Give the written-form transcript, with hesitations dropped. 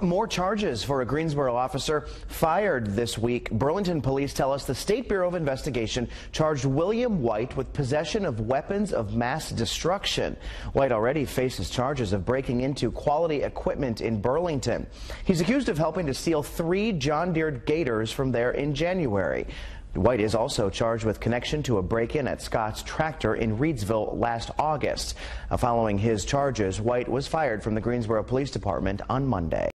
More charges for a Greensboro officer fired this week. Burlington police tell us the State Bureau of Investigation charged William White with possession of weapons of mass destruction. White already faces charges of breaking into quality equipment in Burlington. He's accused of helping to steal 3 John Deere Gators from there in January. White is also charged with connection to a break-in at Scott's Tractor in Reedsville last August. Following his charges, White was fired from the Greensboro Police Department on Monday.